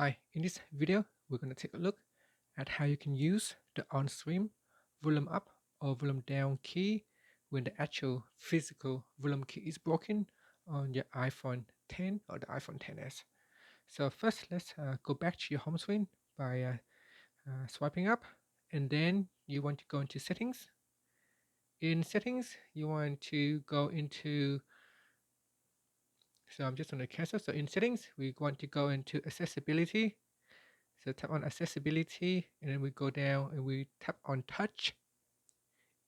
Hi, in this video, we're going to take a look at how you can use the on-screen volume up or volume down key when the actual physical volume key is broken on your iPhone 10 or the iPhone 10s. So first, let's go back to your home screen by swiping up, and then you want to go into settings. In settings, you want to go into, so I'm just going to cancel. So in settings, we want to go into accessibility. So tap on accessibility, and then we go down and we tap on touch.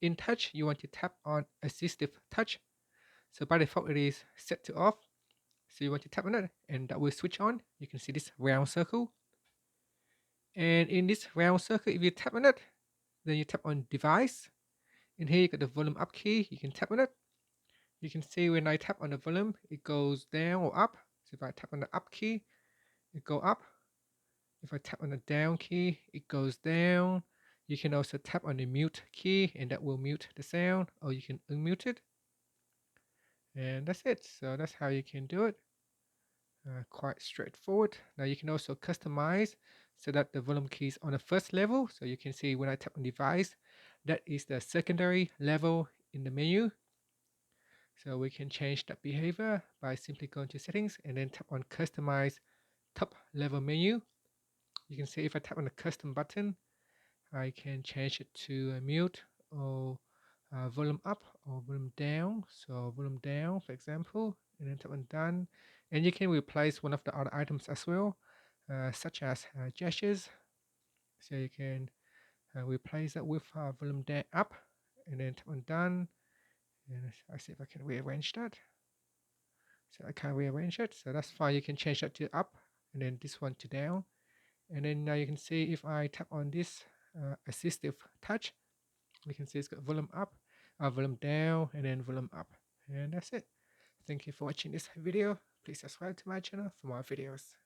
In touch, you want to tap on assistive touch. So by default, it is set to off. So you want to tap on it, and that will switch on. You can see this round circle. And in this round circle, if you tap on it, then you tap on device. And here you got the volume up key. You can tap on it. You can see when I tap on the volume, it goes down or up. So if I tap on the up key, it go up. If I tap on the down key, it goes down. You can also tap on the mute key, and that will mute the sound, or you can unmute it. And that's it. So that's how you can do it. Quite straightforward. Now you can also customize so that the volume key is on the first level. So you can see when I tap on device, that is the secondary level in the menu. So we can change that behavior by simply going to settings and then tap on customize top level menu. You can see if I tap on the custom button, I can change it to a mute or volume up or volume down. So volume down, for example, and then tap on done. And you can replace one of the other items as well, such as gestures. So you can replace it with volume down up, and then tap on done. And I see if I can rearrange that. So I can rearrange it. So that's fine. You can change that to up, and then this one to down. And then now you can see if I tap on this assistive touch, we can see it's got volume up, volume down, and then volume up. And that's it. Thank you for watching this video. Please subscribe to my channel for more videos.